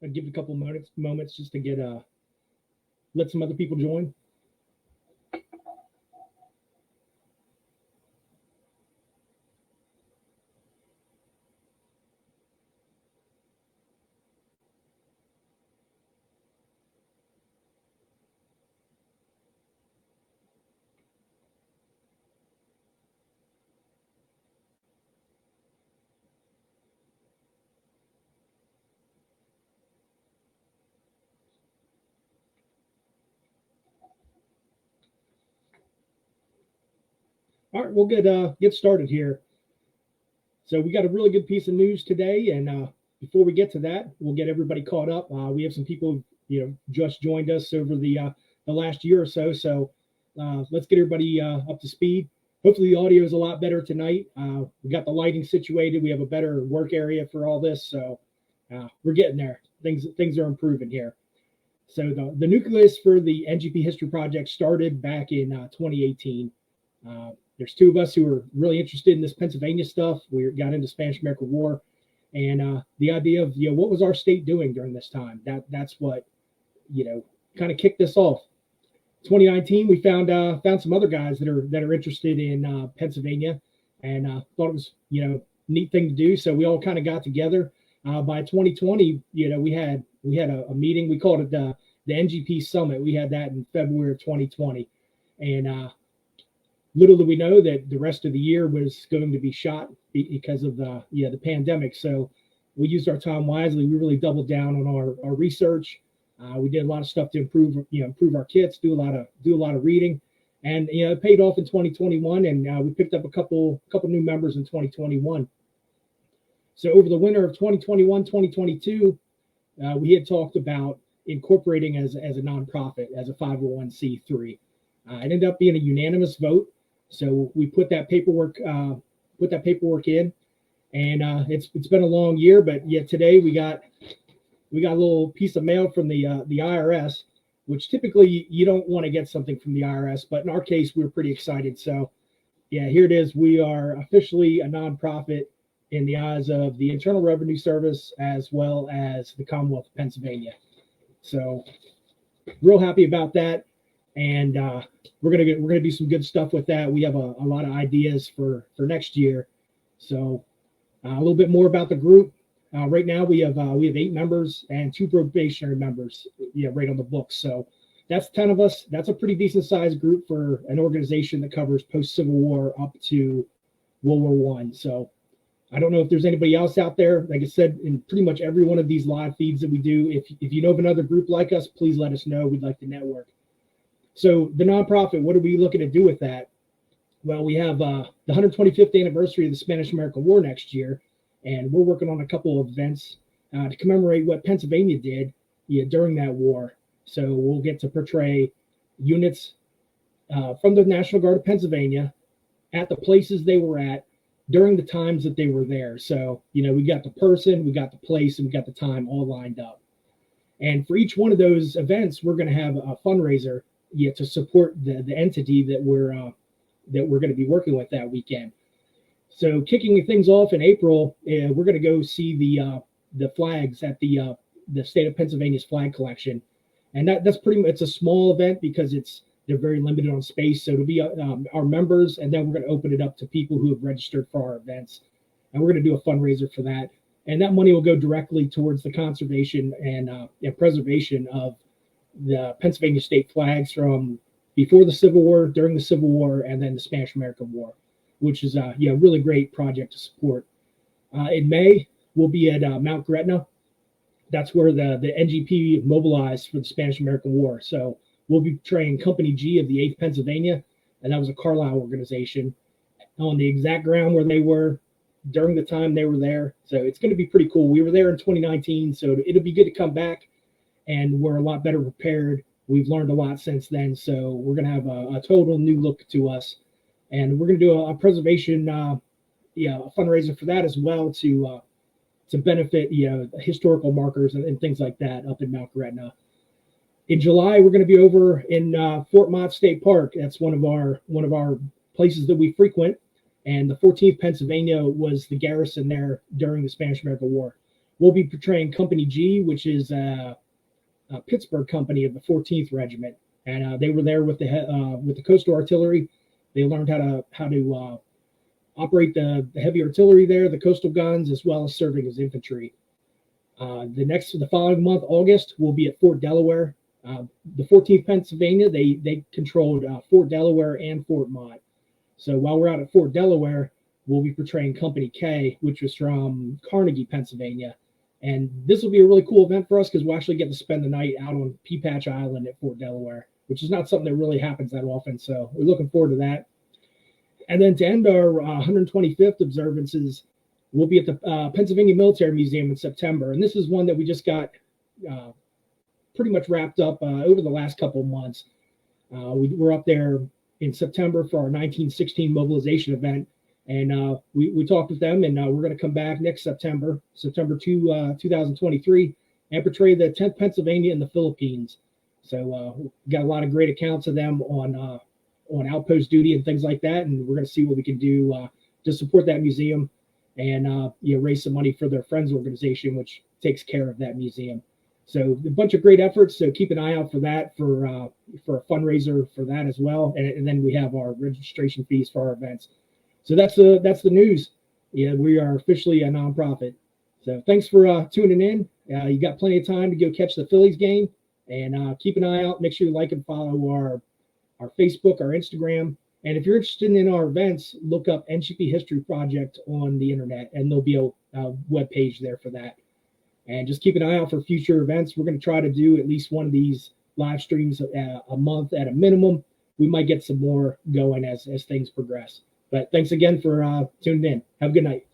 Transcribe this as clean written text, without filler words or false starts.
I'd give it a couple moments just to get let some other people join. All right, we'll get started here. So we got a really good piece of news today, and before we get to that, we'll get everybody caught up. We have some people just joined us over the last year or so. So let's get everybody up to speed. Hopefully the audio is a lot better tonight. We got the lighting situated. We have a better work area for all this, so we're getting there. Things are improving here. So the nucleus for the NGP History Project started back in 2018. There's two of us who are really interested in this Pennsylvania stuff. We got into Spanish-American War, and the idea of what was our state doing during this time. That's what kind of kicked this off. 2019, we found some other guys that are interested in Pennsylvania, and thought it was neat thing to do. So we all kind of got together. By 2020, we had a meeting. We called it the NGP Summit. We had that in February of 2020, and little did we know that the rest of the year was going to be shot because of the pandemic. So we used our time wisely. We really doubled down on our research. We did a lot of stuff to improve our kits, do a lot of reading, and it paid off in 2021. And we picked up a couple new members in 2021. So over the winter of 2021, 2022, we had talked about incorporating as a nonprofit, as a 501c3. It ended up being a unanimous vote. So we put that paperwork in, and it's been a long year, but yet today we got a little piece of mail from the IRS, which typically you don't want to get something from the IRS, but in our case we were pretty excited. So yeah, here it is. We are officially a nonprofit in the eyes of the Internal Revenue Service as well as the Commonwealth of Pennsylvania. So real happy about that. And we're gonna do some good stuff with that. We have a lot of ideas for next year. So a little bit more about the group. Right now we have 8 members and 2 probationary members, right on the books. So that's 10 of us. That's a pretty decent sized group for an organization that covers post Civil War up to World War I. So I don't know if there's anybody else out there. Like I said, in pretty much every one of these live feeds that we do, if you know of another group like us, please let us know. We'd like to network. So the nonprofit, what are we looking to do with that? Well, we have the 125th anniversary of the Spanish-American War next year, and we're working on a couple of events to commemorate what Pennsylvania did during that war. So we'll get to portray units from the National Guard of Pennsylvania at the places they were at during the times that they were there. So, we got the person, we got the place, and we got the time all lined up. And for each one of those events, we're going to have a fundraiser to support the entity that we're going to be working with that weekend. So kicking things off in April, we're going to go see the flags at the state of Pennsylvania's flag collection, and that's it's a small event because they're very limited on space. So it'll be our members, and then we're going to open it up to people who have registered for our events, and we're going to do a fundraiser for that, and that money will go directly towards the conservation and preservation of the Pennsylvania state flags from before the Civil War, during the Civil War, and then the Spanish-American War, which is a really great project to support. In May, we'll be at Mount Gretna. That's where the NGP mobilized for the Spanish-American War. So we'll be portraying Company G of the 8th Pennsylvania, and that was a Carlisle organization, on the exact ground where they were during the time they were there. So it's going to be pretty cool. We were there in 2019, so it'll be good to come back, and we're a lot better prepared. We've learned a lot since then, so we're going to have a total new look to us, and we're going to do a preservation, a fundraiser for that as well to benefit, historical markers and things like that up in Mount Gretna. In July, we're going to be over in Fort Mott State Park. That's one of our places that we frequent. And the 14th Pennsylvania was the garrison there during the Spanish-American War. We'll be portraying Company G, which is a Pittsburgh company of the 14th Regiment, and they were there with the coastal artillery. They learned how to operate the heavy artillery there, the coastal guns, as well as serving as infantry. The following month, August, we'll be at Fort Delaware. The 14th Pennsylvania, they controlled Fort Delaware and Fort Mott. So while we're out at Fort Delaware, we'll be portraying Company K, which was from Carnegie, Pennsylvania. And this will be a really cool event for us because we'll actually get to spend the night out on Pea Patch Island at Fort Delaware, which is not something that really happens that often. So we're looking forward to that. And then to end our 125th observances, we'll be at the Pennsylvania Military Museum in September. And this is one that we just got pretty much wrapped up over the last couple of months. We're up there in September for our 1916 mobilization event. And we talked with them, and we're going to come back next September 2, 2023, and portray the 10th Pennsylvania in the Philippines. So we got a lot of great accounts of them on outpost duty and things like that, and we're going to see what we can do to support that museum and raise some money for their Friends organization, which takes care of that museum. So a bunch of great efforts. So keep an eye out for that for a fundraiser for that as well, and then we have our registration fees for our events. So that's the news. Yeah, we are officially a nonprofit. So thanks for tuning in. You got plenty of time to go catch the Phillies game, and keep an eye out. Make sure you like and follow our Facebook, our Instagram, and if you're interested in our events, look up NGP History Project on the internet, and there'll be a web page there for that. And just keep an eye out for future events. We're going to try to do at least one of these live streams a month at a minimum. We might get some more going as things progress. But thanks again for tuning in. Have a good night.